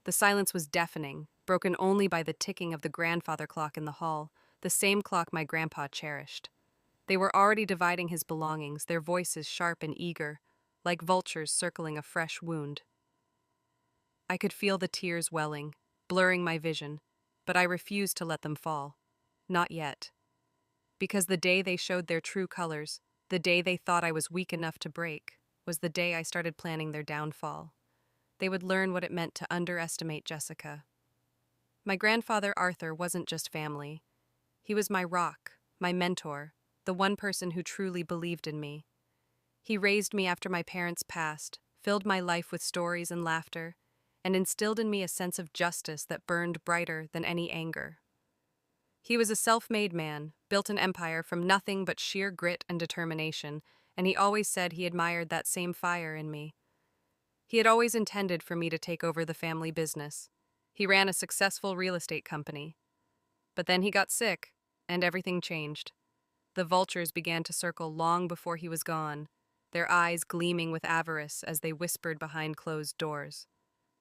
The silence was deafening, broken only by the ticking of the grandfather clock in the hall, the same clock my grandpa cherished. They were already dividing his belongings, their voices sharp and eager, like vultures circling a fresh wound. I could feel the tears welling, blurring my vision, but I refused to let them fall. Not yet. Because the day they showed their true colors, the day they thought I was weak enough to break, was the day I started planning their downfall. They would learn what it meant to underestimate Jessica. My grandfather Arthur wasn't just family. He was my rock, my mentor, the one person who truly believed in me. He raised me after my parents passed, filled my life with stories and laughter, and instilled in me a sense of justice that burned brighter than any anger. He was a self-made man, built an empire from nothing but sheer grit and determination, and he always said he admired that same fire in me. He had always intended for me to take over the family business. He ran a successful real estate company. But then he got sick, and everything changed. The vultures began to circle long before he was gone, their eyes gleaming with avarice as they whispered behind closed doors.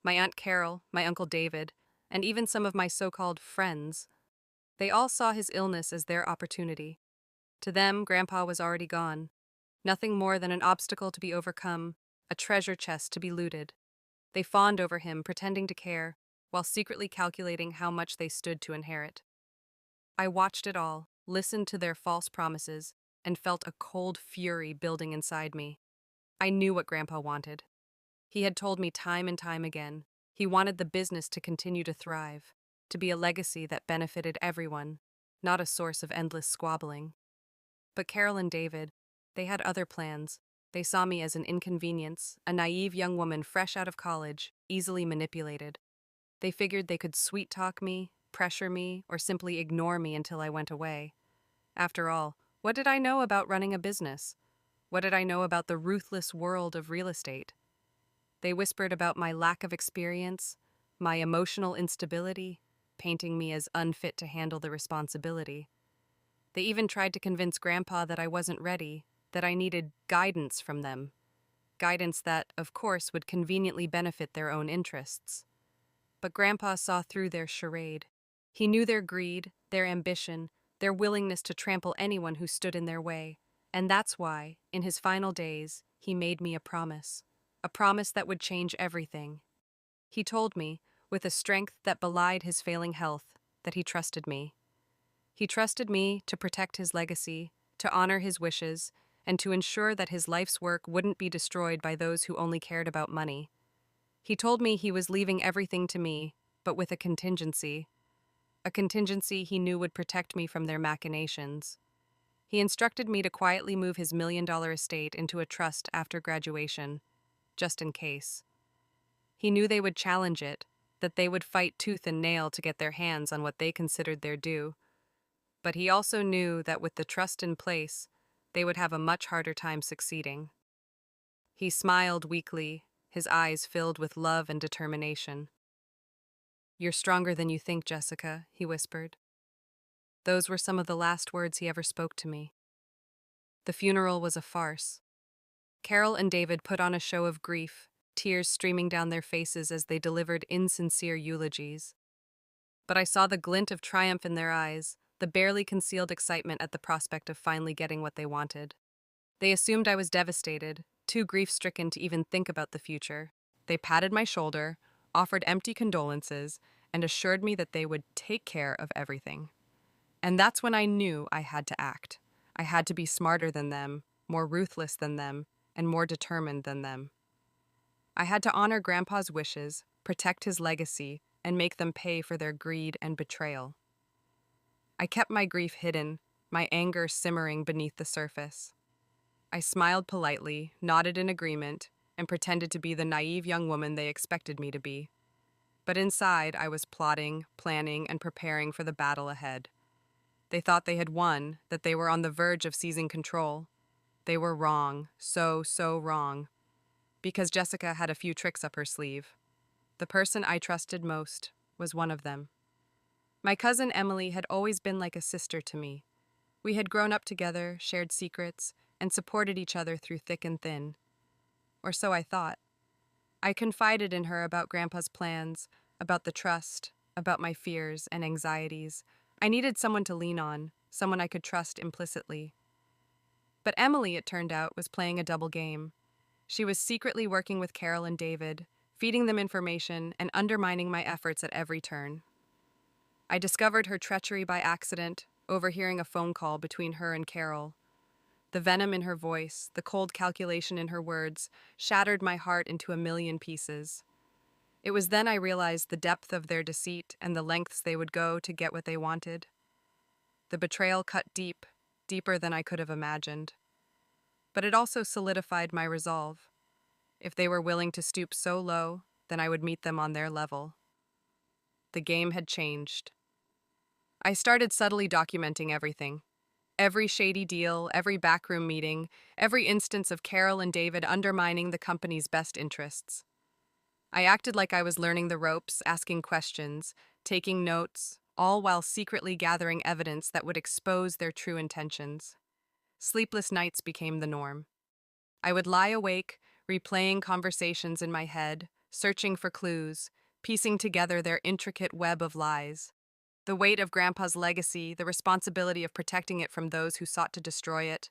My Aunt Carol, my Uncle David, and even some of my so-called friends, they all saw his illness as their opportunity. To them, Grandpa was already gone. Nothing more than an obstacle to be overcome, a treasure chest to be looted. They fawned over him, pretending to care, while secretly calculating how much they stood to inherit. I watched it all, listened to their false promises, and felt a cold fury building inside me. I knew what Grandpa wanted. He had told me time and time again. He wanted the business to continue to thrive, to be a legacy that benefited everyone, not a source of endless squabbling. But Carol and David, they had other plans. They saw me as an inconvenience, a naive young woman fresh out of college, easily manipulated. They figured they could sweet-talk me, pressure me, or simply ignore me until I went away. After all, what did I know about running a business? What did I know about the ruthless world of real estate? They whispered about my lack of experience, my emotional instability, painting me as unfit to handle the responsibility. They even tried to convince Grandpa that I wasn't ready, that I needed guidance from them. Guidance that, of course, would conveniently benefit their own interests. But Grandpa saw through their charade. He knew their greed, their ambition, their willingness to trample anyone who stood in their way. And that's why, in his final days, he made me a promise that would change everything. He told me, with a strength that belied his failing health, that he trusted me. He trusted me to protect his legacy, to honor his wishes, and to ensure that his life's work wouldn't be destroyed by those who only cared about money. He told me he was leaving everything to me, but with a contingency he knew would protect me from their machinations. He instructed me to quietly move his $1 million estate into a trust after graduation, just in case. He knew they would challenge it, that they would fight tooth and nail to get their hands on what they considered their due. But he also knew that with the trust in place, they would have a much harder time succeeding. He smiled weakly, his eyes filled with love and determination. "You're stronger than you think, Jessica," he whispered. Those were some of the last words he ever spoke to me. The funeral was a farce. Carol and David put on a show of grief, tears streaming down their faces as they delivered insincere eulogies. But I saw the glint of triumph in their eyes, the barely concealed excitement at the prospect of finally getting what they wanted. They assumed I was devastated, too grief-stricken to even think about the future. They patted my shoulder, offered empty condolences, and assured me that they would take care of everything. And that's when I knew I had to act. I had to be smarter than them, more ruthless than them, and more determined than them. I had to honor Grandpa's wishes, protect his legacy, and make them pay for their greed and betrayal. I kept my grief hidden, my anger simmering beneath the surface. I smiled politely, nodded in agreement, and pretended to be the naive young woman they expected me to be. But inside, I was plotting, planning, and preparing for the battle ahead. They thought they had won, that they were on the verge of seizing control. They were wrong, so wrong. Because Jessica had a few tricks up her sleeve. The person I trusted most was one of them. My cousin Emily had always been like a sister to me. We had grown up together, shared secrets, and supported each other through thick and thin. Or so I thought. I confided in her about Grandpa's plans, about the trust, about my fears and anxieties. I needed someone to lean on, someone I could trust implicitly. But Emily, it turned out, was playing a double game. She was secretly working with Carol and David, feeding them information and undermining my efforts at every turn. I discovered her treachery by accident, overhearing a phone call between her and Carol. The venom in her voice, the cold calculation in her words, shattered my heart into a million pieces. It was then I realized the depth of their deceit and the lengths they would go to get what they wanted. The betrayal cut deep, deeper than I could have imagined. But it also solidified my resolve. If they were willing to stoop so low, then I would meet them on their level. The game had changed. I started subtly documenting everything. Every shady deal, every backroom meeting, every instance of Carol and David undermining the company's best interests. I acted like I was learning the ropes, asking questions, taking notes, all while secretly gathering evidence that would expose their true intentions. Sleepless nights became the norm. I would lie awake, replaying conversations in my head, searching for clues, piecing together their intricate web of lies. The weight of Grandpa's legacy, the responsibility of protecting it from those who sought to destroy it,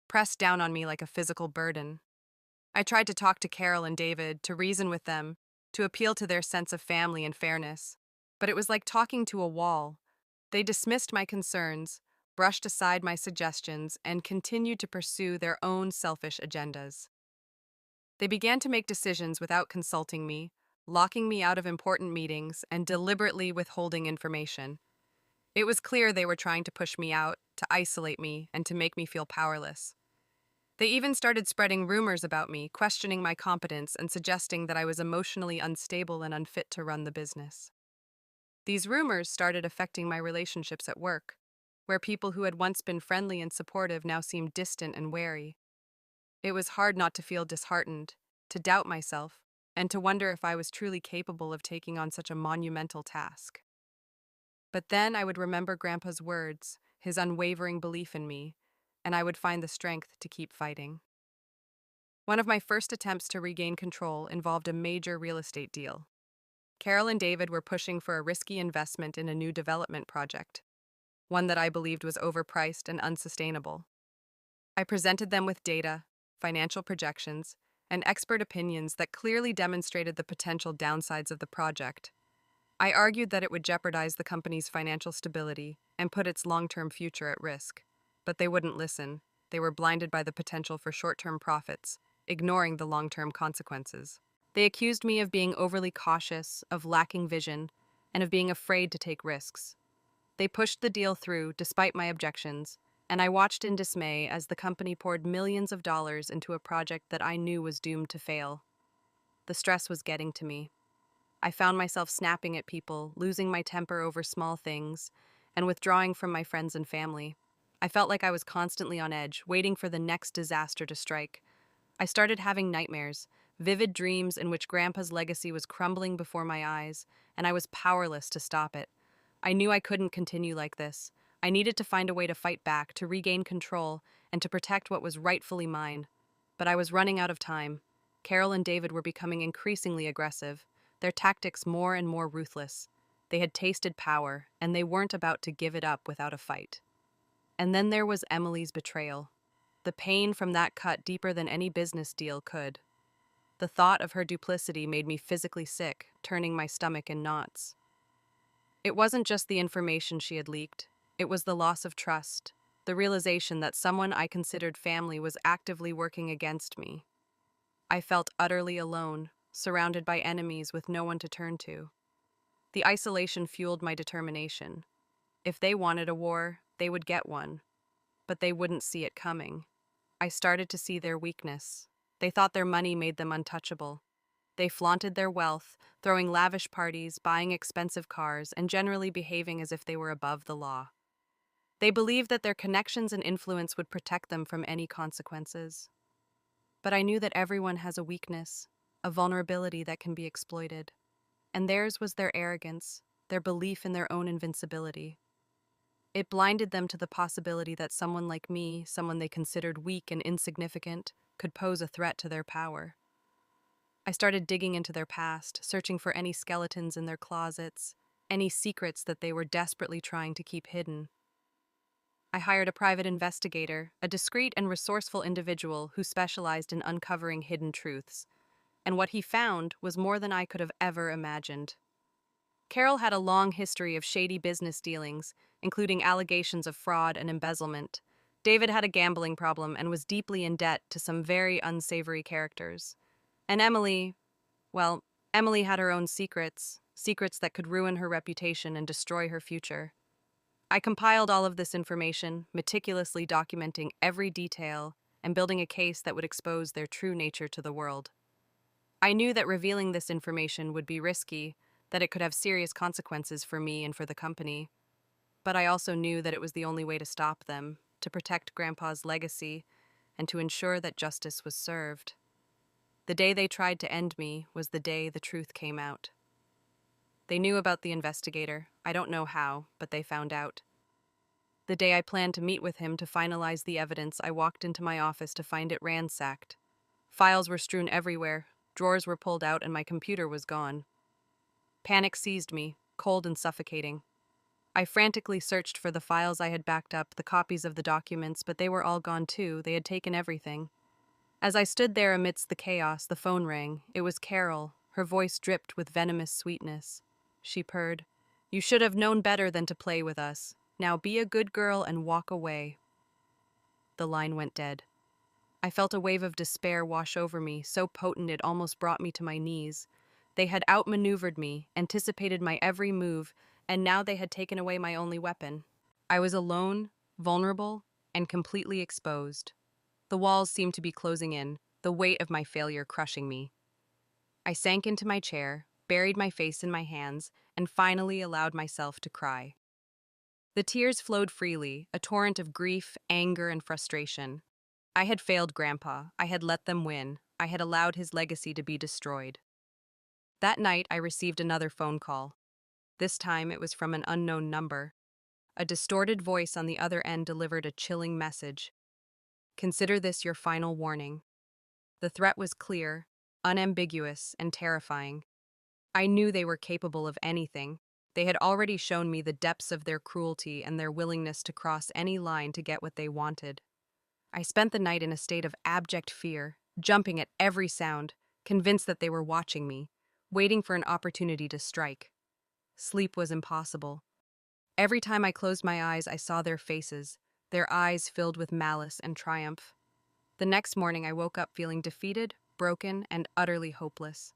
pressed down on me like a physical burden. I tried to talk to Carol and David, to reason with them, to appeal to their sense of family and fairness. But it was like talking to a wall. They dismissed my concerns, brushed aside my suggestions, and continued to pursue their own selfish agendas. They began to make decisions without consulting me, locking me out of important meetings and deliberately withholding information. It was clear they were trying to push me out, to isolate me, and to make me feel powerless. They even started spreading rumors about me, questioning my competence and suggesting that I was emotionally unstable and unfit to run the business. These rumors started affecting my relationships at work, where people who had once been friendly and supportive now seemed distant and wary. It was hard not to feel disheartened, to doubt myself, and to wonder if I was truly capable of taking on such a monumental task. But then I would remember Grandpa's words, his unwavering belief in me, and I would find the strength to keep fighting. One of my first attempts to regain control involved a major real estate deal. Carol and David were pushing for a risky investment in a new development project, one that I believed was overpriced and unsustainable. I presented them with data, financial projections, and expert opinions that clearly demonstrated the potential downsides of the project. I argued that it would jeopardize the company's financial stability and put its long-term future at risk. But they wouldn't listen. They were blinded by the potential for short-term profits, ignoring the long-term consequences. They accused me of being overly cautious, of lacking vision, and of being afraid to take risks. They pushed the deal through despite my objections, and I watched in dismay as the company poured millions of dollars into a project that I knew was doomed to fail. The stress was getting to me. I found myself snapping at people, losing my temper over small things, and withdrawing from my friends and family. I felt like I was constantly on edge, waiting for the next disaster to strike. I started having nightmares, vivid dreams in which Grandpa's legacy was crumbling before my eyes, and I was powerless to stop it. I knew I couldn't continue like this. I needed to find a way to fight back, to regain control, and to protect what was rightfully mine. But I was running out of time. Carol and David were becoming increasingly aggressive, their tactics more and more ruthless. They had tasted power, and they weren't about to give it up without a fight. And then there was Emily's betrayal. The pain from that cut deeper than any business deal could. The thought of her duplicity made me physically sick, turning my stomach in knots. It wasn't just the information she had leaked. It was the loss of trust, the realization that someone I considered family was actively working against me. I felt utterly alone, surrounded by enemies with no one to turn to. The isolation fueled my determination. If they wanted a war, they would get one, but they wouldn't see it coming. I started to see their weakness. They thought their money made them untouchable. They flaunted their wealth, throwing lavish parties, buying expensive cars, and generally behaving as if they were above the law. They believed that their connections and influence would protect them from any consequences. But I knew that everyone has a weakness, a vulnerability that can be exploited. And theirs was their arrogance, their belief in their own invincibility. It blinded them to the possibility that someone like me, someone they considered weak and insignificant, could pose a threat to their power. I started digging into their past, searching for any skeletons in their closets, any secrets that they were desperately trying to keep hidden. I hired a private investigator, a discreet and resourceful individual who specialized in uncovering hidden truths, and what he found was more than I could have ever imagined. Carol had a long history of shady business dealings, including allegations of fraud and embezzlement. David had a gambling problem and was deeply in debt to some very unsavory characters. And Emily, well, Emily had her own secrets, secrets that could ruin her reputation and destroy her future. I compiled all of this information, meticulously documenting every detail and building a case that would expose their true nature to the world. I knew that revealing this information would be risky, that it could have serious consequences for me and for the company. But I also knew that it was the only way to stop them, to protect Grandpa's legacy, and to ensure that justice was served. The day they tried to end me was the day the truth came out. They knew about the investigator. I don't know how, but they found out. The day I planned to meet with him to finalize the evidence, I walked into my office to find it ransacked. Files were strewn everywhere, drawers were pulled out, and my computer was gone. Panic seized me, cold and suffocating. I frantically searched for the files I had backed up, the copies of the documents, but they were all gone too. They had taken everything. As I stood there amidst the chaos, the phone rang. It was Carol. Her voice dripped with venomous sweetness. She purred, "You should have known better than to play with us. Now be a good girl and walk away." The line went dead. I felt a wave of despair wash over me, so potent it almost brought me to my knees. They had outmaneuvered me, anticipated my every move, and now they had taken away my only weapon. I was alone, vulnerable, and completely exposed. The walls seemed to be closing in, the weight of my failure crushing me. I sank into my chair, buried my face in my hands, and finally allowed myself to cry. The tears flowed freely, a torrent of grief, anger, and frustration. I had failed Grandpa. I had let them win. I had allowed his legacy to be destroyed. That night, I received another phone call. This time, it was from an unknown number. A distorted voice on the other end delivered a chilling message. "Consider this your final warning." The threat was clear, unambiguous, and terrifying. I knew they were capable of anything. They had already shown me the depths of their cruelty and their willingness to cross any line to get what they wanted. I spent the night in a state of abject fear, jumping at every sound, convinced that they were watching me, waiting for an opportunity to strike. Sleep was impossible. Every time I closed my eyes, I saw their faces, their eyes filled with malice and triumph. The next morning, I woke up feeling defeated, broken, and utterly hopeless.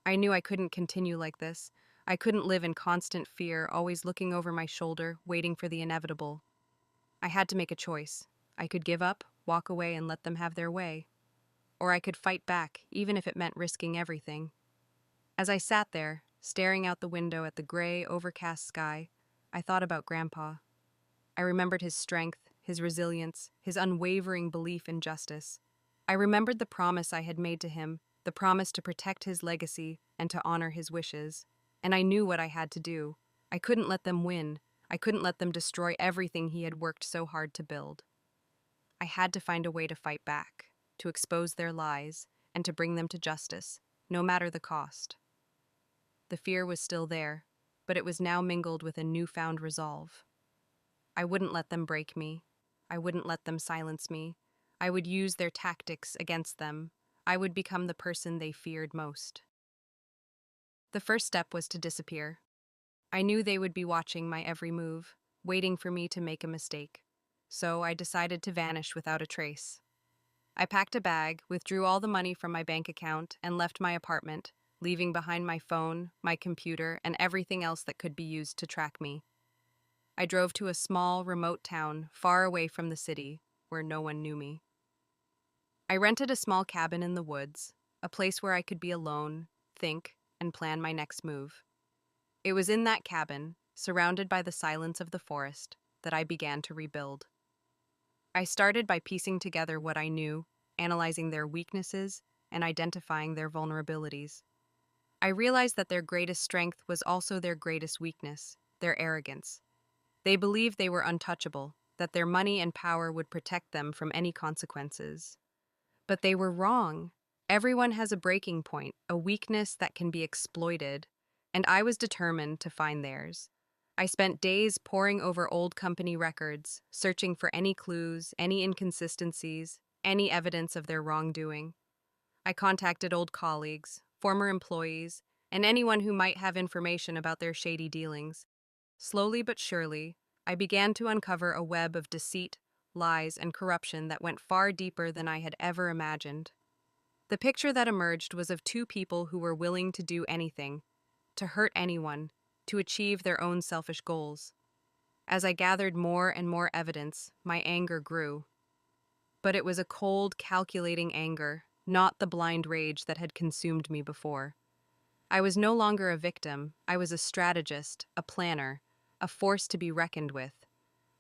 I knew I couldn't continue like this. I couldn't live in constant fear, always looking over my shoulder, waiting for the inevitable. I had to make a choice. I could give up, walk away, and let them have their way. Or I could fight back, even if it meant risking everything. As I sat there, staring out the window at the gray, overcast sky, I thought about Grandpa. I remembered his strength, his resilience, his unwavering belief in justice. I remembered the promise I had made to him, the promise to protect his legacy and to honor his wishes. And I knew what I had to do. I couldn't let them win. I couldn't let them destroy everything he had worked so hard to build. I had to find a way to fight back, to expose their lies, and to bring them to justice, no matter the cost. The fear was still there, but it was now mingled with a newfound resolve. I wouldn't let them break me. I wouldn't let them silence me. I would use their tactics against them. I would become the person they feared most. The first step was to disappear. I knew they would be watching my every move, waiting for me to make a mistake. So I decided to vanish without a trace. I packed a bag, withdrew all the money from my bank account, and left my apartment, leaving behind my phone, my computer, and everything else that could be used to track me. I drove to a small, remote town, far away from the city, where no one knew me. I rented a small cabin in the woods, a place where I could be alone, think, and plan my next move. It was in that cabin, surrounded by the silence of the forest, that I began to rebuild. I started by piecing together what I knew, analyzing their weaknesses, and identifying their vulnerabilities. I realized that their greatest strength was also their greatest weakness, their arrogance. They believed they were untouchable, that their money and power would protect them from any consequences. But they were wrong. Everyone has a breaking point, a weakness that can be exploited, and I was determined to find theirs. I spent days poring over old company records, searching for any clues, any inconsistencies, any evidence of their wrongdoing. I contacted old colleagues, former employees, and anyone who might have information about their shady dealings. Slowly but surely, I began to uncover a web of deceit, lies, and corruption that went far deeper than I had ever imagined. The picture that emerged was of two people who were willing to do anything, to hurt anyone, to achieve their own selfish goals. As I gathered more and more evidence, my anger grew. But it was a cold, calculating anger, not the blind rage that had consumed me before. I was no longer a victim, I was a strategist, a planner, a force to be reckoned with.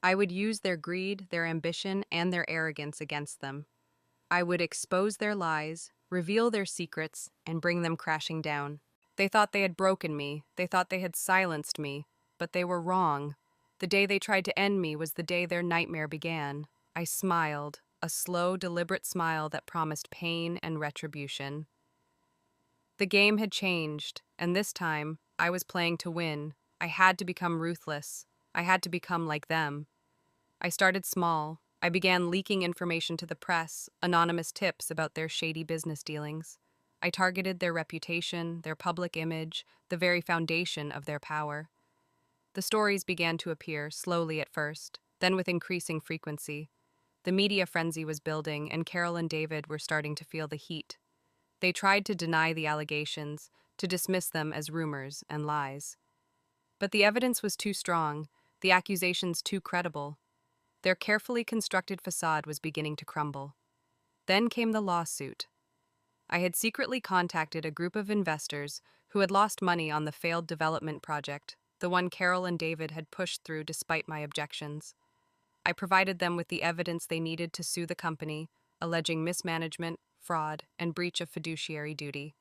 I would use their greed, their ambition, and their arrogance against them. I would expose their lies, reveal their secrets, and bring them crashing down. They thought they had broken me, they thought they had silenced me, but they were wrong. The day they tried to end me was the day their nightmare began. I smiled, a slow, deliberate smile that promised pain and retribution. The game had changed, and this time, I was playing to win. I had to become ruthless. I had to become like them. I started small. I began leaking information to the press, anonymous tips about their shady business dealings. I targeted their reputation, their public image, the very foundation of their power. The stories began to appear, slowly at first, then with increasing frequency. The media frenzy was building, and Carol and David were starting to feel the heat. They tried to deny the allegations, to dismiss them as rumors and lies. But the evidence was too strong, the accusations too credible. Their carefully constructed facade was beginning to crumble. Then came the lawsuit. I had secretly contacted a group of investors who had lost money on the failed development project, the one Carol and David had pushed through despite my objections. I provided them with the evidence they needed to sue the company, alleging mismanagement, fraud, and breach of fiduciary duty.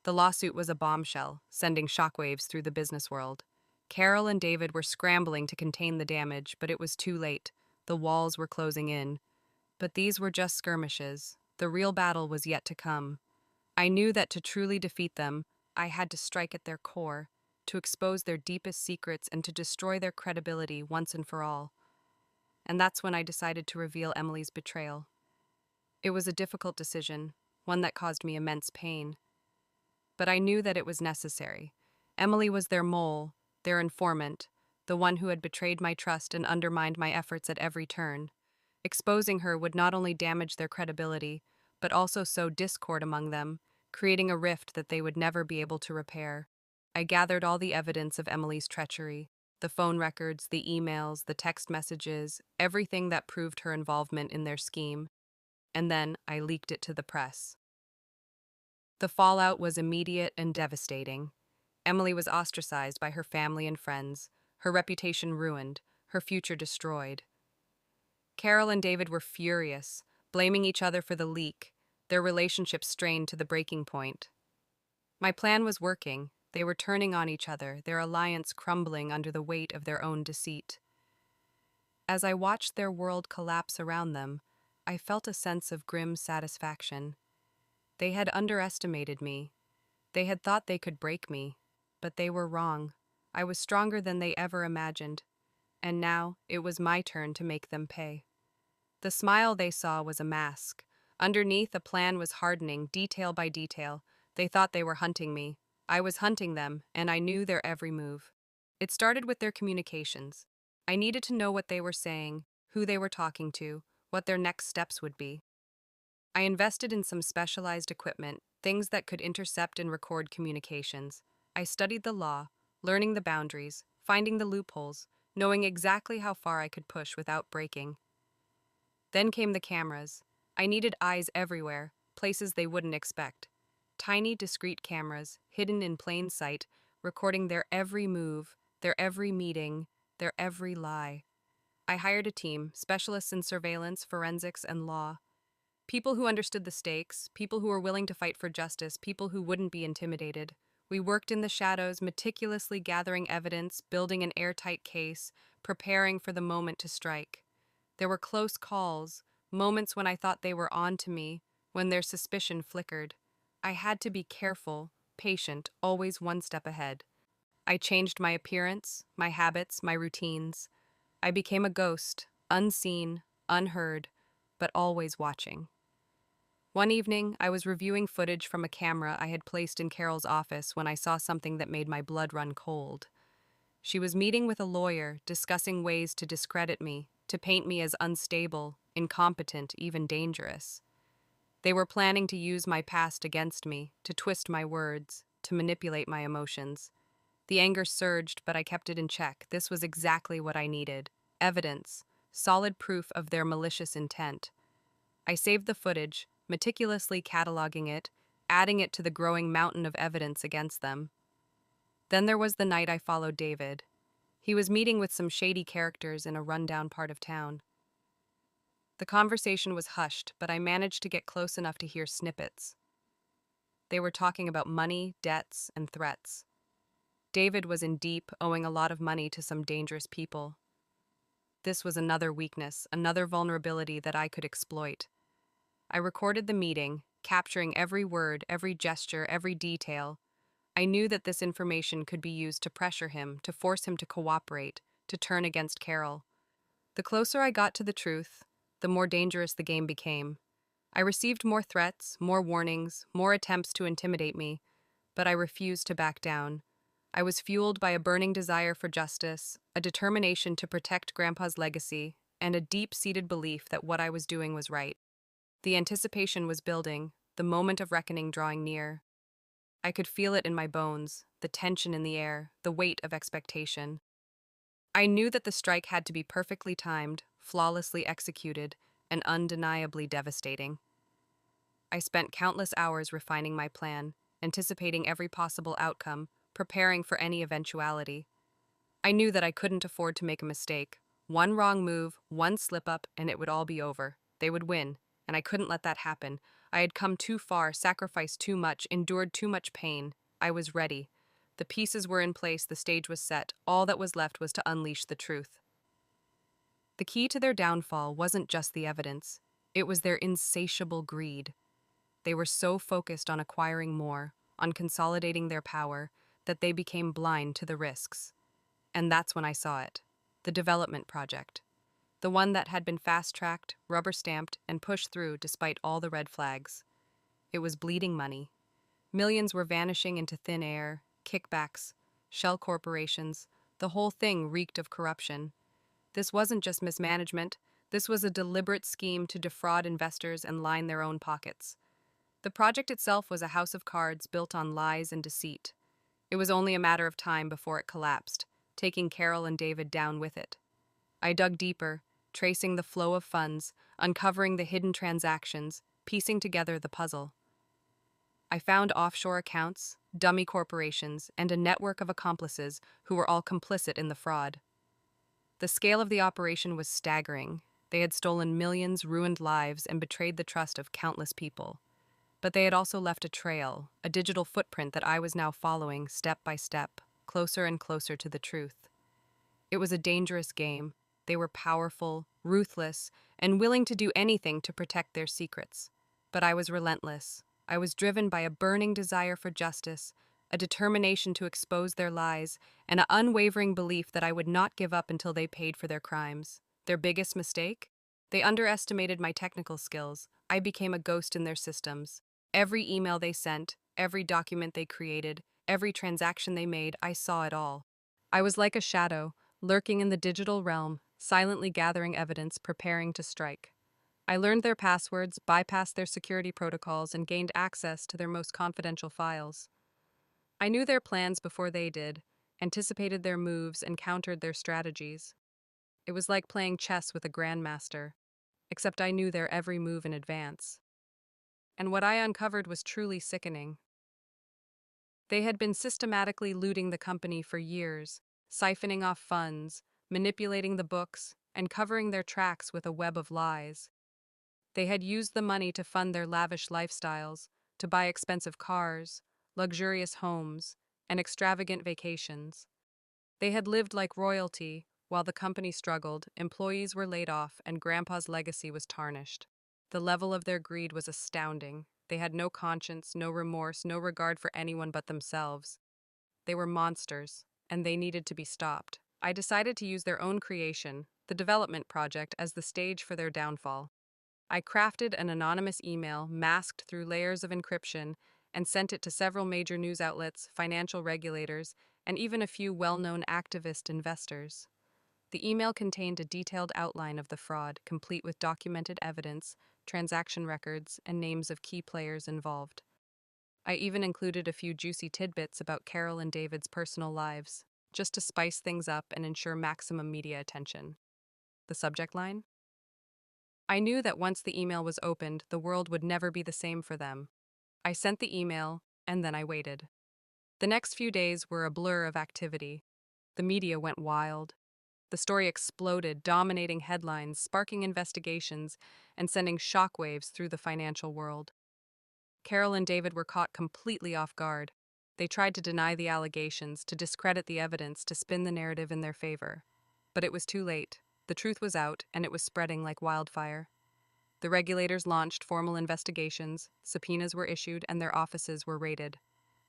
The lawsuit was a bombshell, sending shockwaves through the business world. Carol and David were scrambling to contain the damage, but it was too late. The walls were closing in. But these were just skirmishes. The real battle was yet to come. I knew that to truly defeat them, I had to strike at their core, to expose their deepest secrets and to destroy their credibility once and for all. And that's when I decided to reveal Emily's betrayal. It was a difficult decision, one that caused me immense pain. But I knew that it was necessary. Emily was their mole, their informant, the one who had betrayed my trust and undermined my efforts at every turn. Exposing her would not only damage their credibility, but also sow discord among them, creating a rift that they would never be able to repair. I gathered all the evidence of Emily's treachery, the phone records, the emails, the text messages, everything that proved her involvement in their scheme. And then I leaked it to the press. The fallout was immediate and devastating. Emily was ostracized by her family and friends, her reputation ruined, her future destroyed. Carol and David were furious, blaming each other for the leak, their relationship strained to the breaking point. My plan was working. They were turning on each other, their alliance crumbling under the weight of their own deceit. As I watched their world collapse around them, I felt a sense of grim satisfaction. They had underestimated me. They had thought they could break me, but they were wrong. I was stronger than they ever imagined, and now it was my turn to make them pay. The smile they saw was a mask. Underneath, a plan was hardening, detail by detail. They thought they were hunting me. I was hunting them, and I knew their every move. It started with their communications. I needed to know what they were saying, who they were talking to, what their next steps would be. I invested in some specialized equipment, things that could intercept and record communications. I studied the law, learning the boundaries, finding the loopholes, knowing exactly how far I could push without breaking. Then came the cameras. I needed eyes everywhere, places they wouldn't expect. Tiny, discreet cameras, hidden in plain sight, recording their every move, their every meeting, their every lie. I hired a team, specialists in surveillance, forensics, and law. People who understood the stakes, people who were willing to fight for justice, people who wouldn't be intimidated. We worked in the shadows, meticulously gathering evidence, building an airtight case, preparing for the moment to strike. There were close calls, moments when I thought they were on to me, when their suspicion flickered. I had to be careful, patient, always one step ahead. I changed my appearance, my habits, my routines. I became a ghost, unseen, unheard, but always watching. One evening, I was reviewing footage from a camera I had placed in Carol's office when I saw something that made my blood run cold. She was meeting with a lawyer, discussing ways to discredit me, to paint me as unstable, incompetent, even dangerous. They were planning to use my past against me, to twist my words, to manipulate my emotions. The anger surged, but I kept it in check. This was exactly what I needed. Evidence, solid proof of their malicious intent. I saved the footage, meticulously cataloging it, adding it to the growing mountain of evidence against them. Then there was the night I followed David. He was meeting with some shady characters in a rundown part of town. The conversation was hushed, but I managed to get close enough to hear snippets. They were talking about money, debts, and threats. David was in deep, owing a lot of money to some dangerous people. This was another weakness, another vulnerability that I could exploit. I recorded the meeting, capturing every word, every gesture, every detail. I knew that this information could be used to pressure him, to force him to cooperate, to turn against Carol. The closer I got to the truth, the more dangerous the game became. I received more threats, more warnings, more attempts to intimidate me, but I refused to back down. I was fueled by a burning desire for justice, a determination to protect Grandpa's legacy, and a deep-seated belief that what I was doing was right. The anticipation was building, the moment of reckoning drawing near. I could feel it in my bones, the tension in the air, the weight of expectation. I knew that the strike had to be perfectly timed, flawlessly executed, and undeniably devastating. I spent countless hours refining my plan, anticipating every possible outcome, preparing for any eventuality. I knew that I couldn't afford to make a mistake. One wrong move, one slip-up, and it would all be over. They would win, and I couldn't let that happen. I had come too far, sacrificed too much, endured too much pain. I was ready. The pieces were in place, the stage was set. All that was left was to unleash the truth. The key to their downfall wasn't just the evidence. It was their insatiable greed. They were so focused on acquiring more, on consolidating their power, that they became blind to the risks. And that's when I saw it. The development project. The one that had been fast-tracked, rubber-stamped, and pushed through despite all the red flags. It was bleeding money. Millions were vanishing into thin air, kickbacks, shell corporations. The whole thing reeked of corruption. This wasn't just mismanagement. This was a deliberate scheme to defraud investors and line their own pockets. The project itself was a house of cards built on lies and deceit. It was only a matter of time before it collapsed, taking Carol and David down with it. I dug deeper, tracing the flow of funds, uncovering the hidden transactions, piecing together the puzzle. I found offshore accounts, dummy corporations, and a network of accomplices who were all complicit in the fraud. The scale of the operation was staggering. They had stolen millions, ruined lives, and betrayed the trust of countless people. But they had also left a trail, a digital footprint that I was now following step by step, closer and closer to the truth. It was a dangerous game. They were powerful, ruthless, and willing to do anything to protect their secrets. But I was relentless. I was driven by a burning desire for justice, a determination to expose their lies, and an unwavering belief that I would not give up until they paid for their crimes. Their biggest mistake? They underestimated my technical skills. I became a ghost in their systems. Every email they sent, every document they created, every transaction they made, I saw it all. I was like a shadow, lurking in the digital realm, silently gathering evidence, preparing to strike. I learned their passwords, bypassed their security protocols, and gained access to their most confidential files. I knew their plans before they did, anticipated their moves, and countered their strategies. It was like playing chess with a grandmaster, except I knew their every move in advance. And what I uncovered was truly sickening. They had been systematically looting the company for years, siphoning off funds, manipulating the books, and covering their tracks with a web of lies. They had used the money to fund their lavish lifestyles, to buy expensive cars, luxurious homes, and extravagant vacations. They had lived like royalty, while the company struggled, employees were laid off, and Grandpa's legacy was tarnished. The level of their greed was astounding. They had no conscience, no remorse, no regard for anyone but themselves. They were monsters, and they needed to be stopped. I decided to use their own creation, the development project, as the stage for their downfall. I crafted an anonymous email masked through layers of encryption and sent it to several major news outlets, financial regulators, and even a few well-known activist investors. The email contained a detailed outline of the fraud, complete with documented evidence, transaction records, and names of key players involved. I even included a few juicy tidbits about Carol and David's personal lives, just to spice things up and ensure maximum media attention. The subject line? I knew that once the email was opened, the world would never be the same for them. I sent the email, and then I waited. The next few days were a blur of activity. The media went wild. The story exploded, dominating headlines, sparking investigations, and sending shockwaves through the financial world. Carol and David were caught completely off guard. They tried to deny the allegations, to discredit the evidence, to spin the narrative in their favor. But it was too late. The truth was out, and it was spreading like wildfire. The regulators launched formal investigations, subpoenas were issued, and their offices were raided.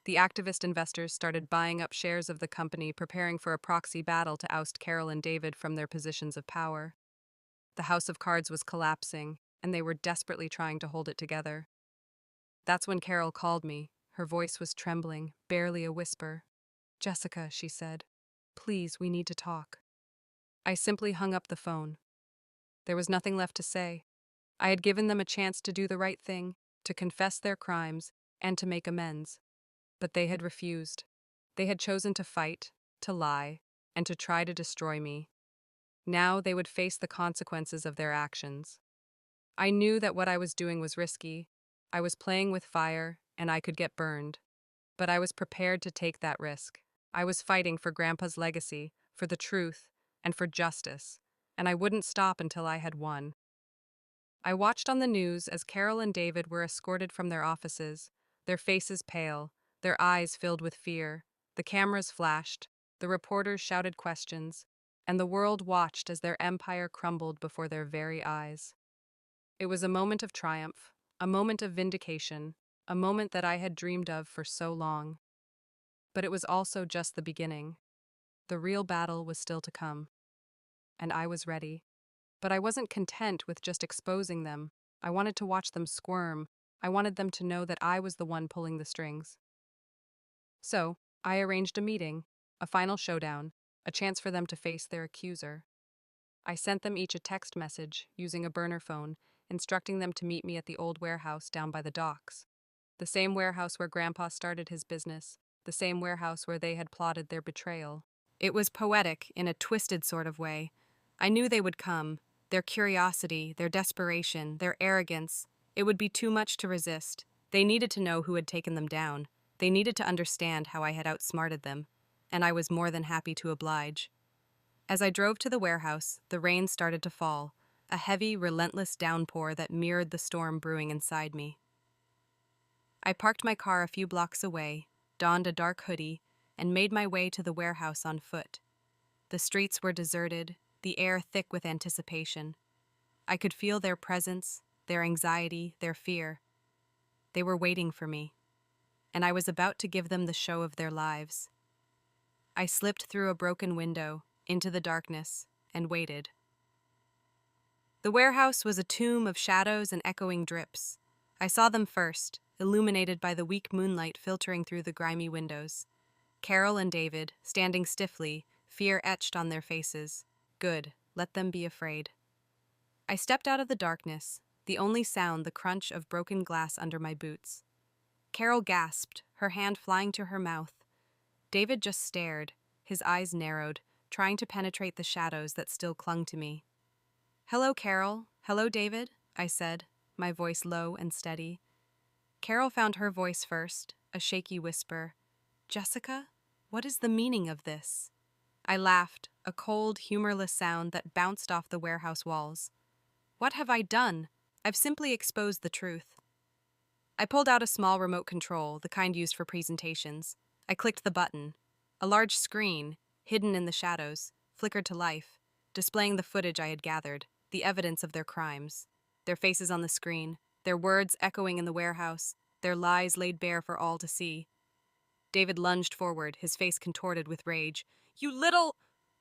The activist investors started buying up shares of the company, preparing for a proxy battle to oust Carol and David from their positions of power. The house of cards was collapsing, and they were desperately trying to hold it together. That's when Carol called me. Her voice was trembling, barely a whisper. "Jessica," she said, "please, we need to talk." I simply hung up the phone. There was nothing left to say. I had given them a chance to do the right thing, to confess their crimes, and to make amends. But they had refused. They had chosen to fight, to lie, and to try to destroy me. Now they would face the consequences of their actions. I knew that what I was doing was risky. I was playing with fire, and I could get burned. But I was prepared to take that risk. I was fighting for Grandpa's legacy, for the truth, and for justice, and I wouldn't stop until I had won. I watched on the news as Carol and David were escorted from their offices, their faces pale, their eyes filled with fear. The cameras flashed, the reporters shouted questions, and the world watched as their empire crumbled before their very eyes. It was a moment of triumph, a moment of vindication, a moment that I had dreamed of for so long. But it was also just the beginning. The real battle was still to come. And I was ready. But I wasn't content with just exposing them. I wanted to watch them squirm. I wanted them to know that I was the one pulling the strings. So, I arranged a meeting, a final showdown, a chance for them to face their accuser. I sent them each a text message, using a burner phone, instructing them to meet me at the old warehouse down by the docks. The same warehouse where Grandpa started his business, the same warehouse where they had plotted their betrayal. It was poetic in a twisted sort of way. I knew they would come. Their curiosity, their desperation, their arrogance. It would be too much to resist. They needed to know who had taken them down. They needed to understand how I had outsmarted them. And I was more than happy to oblige. As I drove to the warehouse, the rain started to fall, a heavy, relentless downpour that mirrored the storm brewing inside me. I parked my car a few blocks away, donned a dark hoodie, and made my way to the warehouse on foot. The streets were deserted, the air thick with anticipation. I could feel their presence, their anxiety, their fear. They were waiting for me, and I was about to give them the show of their lives. I slipped through a broken window, into the darkness, and waited. The warehouse was a tomb of shadows and echoing drips. I saw them first, illuminated by the weak moonlight filtering through the grimy windows. Carol and David, standing stiffly, fear etched on their faces. Good, let them be afraid. I stepped out of the darkness, the only sound the crunch of broken glass under my boots. Carol gasped, her hand flying to her mouth. David just stared, his eyes narrowed, trying to penetrate the shadows that still clung to me. "Hello, Carol. Hello, David," I said, my voice low and steady. Carol found her voice first, a shaky whisper. "Jessica, what is the meaning of this?" I laughed, a cold, humorless sound that bounced off the warehouse walls. "What have I done? I've simply exposed the truth." I pulled out a small remote control, the kind used for presentations. I clicked the button. A large screen, hidden in the shadows, flickered to life, displaying the footage I had gathered, the evidence of their crimes. Their faces on the screen, their words echoing in the warehouse, their lies laid bare for all to see. David lunged forward, his face contorted with rage. You little...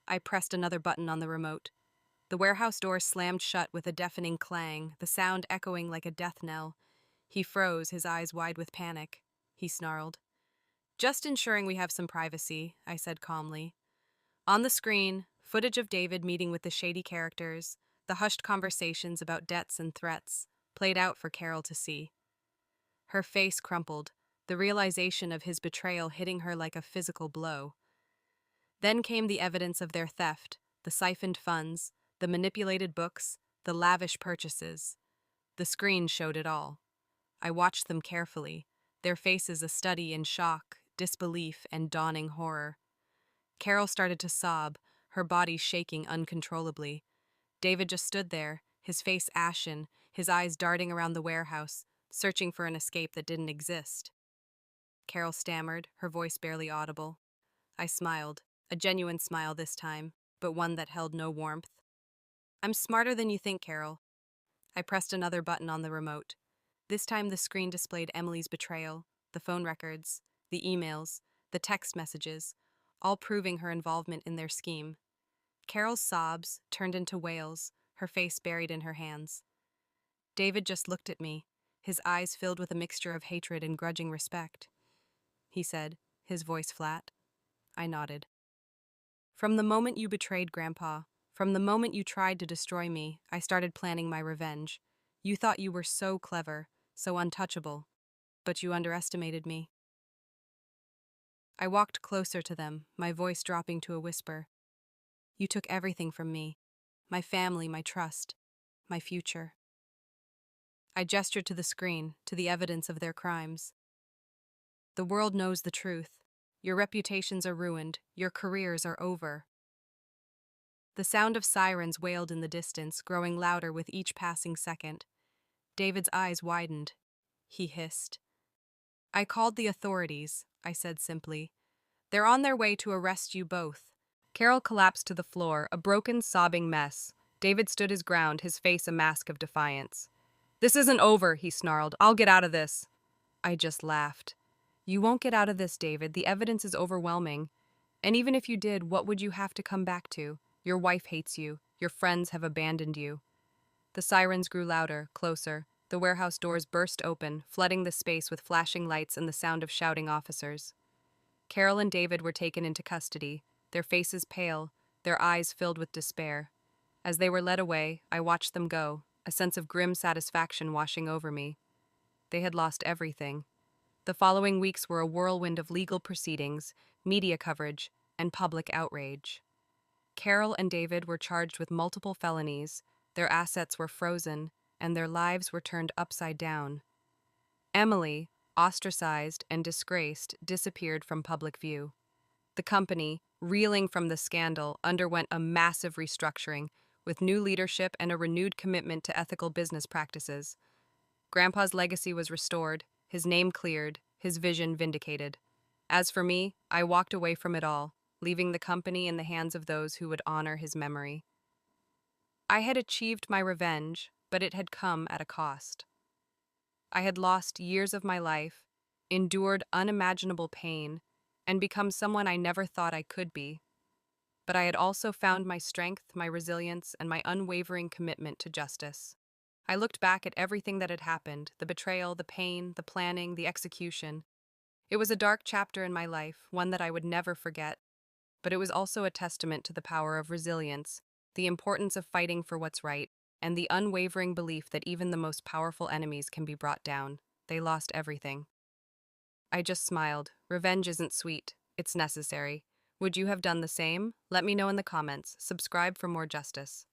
I pressed another button on the remote. The warehouse door slammed shut with a deafening clang, the sound echoing like a death knell. He froze, his eyes wide with panic. He snarled. Just ensuring we have some privacy, I said calmly. On the screen, footage of David meeting with the shady characters, the hushed conversations about debts and threats, played out for Carol to see. Her face crumpled, the realization of his betrayal hitting her like a physical blow. Then came the evidence of their theft, the siphoned funds, the manipulated books, the lavish purchases. The screen showed it all. I watched them carefully, their faces a study in shock, disbelief, and dawning horror. Carol started to sob, her body shaking uncontrollably. David just stood there, his face ashen, his eyes darting around the warehouse, searching for an escape that didn't exist. Carol stammered, her voice barely audible. I smiled, a genuine smile this time, but one that held no warmth. I'm smarter than you think, Carol. I pressed another button on the remote. This time the screen displayed Emily's betrayal, the phone records, the emails, the text messages, all proving her involvement in their scheme. Carol's sobs turned into wails, her face buried in her hands. David just looked at me, his eyes filled with a mixture of hatred and grudging respect. He said, his voice flat. I nodded. From the moment you betrayed Grandpa, from the moment you tried to destroy me, I started planning my revenge. You thought you were so clever, so untouchable, but you underestimated me. I walked closer to them, my voice dropping to a whisper. You took everything from me, my family, my trust, my future. I gestured to the screen, to the evidence of their crimes. The world knows the truth. Your reputations are ruined, your careers are over. The sound of sirens wailed in the distance, growing louder with each passing second. David's eyes widened. He hissed. I called the authorities, I said simply. They're on their way to arrest you both. Carol collapsed to the floor, a broken, sobbing mess. David stood his ground, his face a mask of defiance. This isn't over, he snarled. I'll get out of this. I just laughed. You won't get out of this, David. The evidence is overwhelming. And even if you did, what would you have to come back to? Your wife hates you. Your friends have abandoned you. The sirens grew louder, closer. The warehouse doors burst open, flooding the space with flashing lights and the sound of shouting officers. Carol and David were taken into custody, their faces pale, their eyes filled with despair. As they were led away, I watched them go, a sense of grim satisfaction washing over me. They had lost everything. The following weeks were a whirlwind of legal proceedings, media coverage, and public outrage. Carol and David were charged with multiple felonies, their assets were frozen, and their lives were turned upside down. Emily, ostracized and disgraced, disappeared from public view. The company, reeling from the scandal, underwent a massive restructuring, with new leadership and a renewed commitment to ethical business practices. Grandpa's legacy was restored, his name cleared, his vision vindicated. As for me, I walked away from it all, leaving the company in the hands of those who would honor his memory. I had achieved my revenge, but it had come at a cost. I had lost years of my life, endured unimaginable pain, and become someone I never thought I could be. But I had also found my strength, my resilience, and my unwavering commitment to justice. I looked back at everything that had happened, the betrayal, the pain, the planning, the execution. It was a dark chapter in my life, one that I would never forget. But it was also a testament to the power of resilience, the importance of fighting for what's right, and the unwavering belief that even the most powerful enemies can be brought down. They lost everything. I just smiled. Revenge isn't sweet. It's necessary. Would you have done the same? Let me know in the comments. Subscribe for more justice.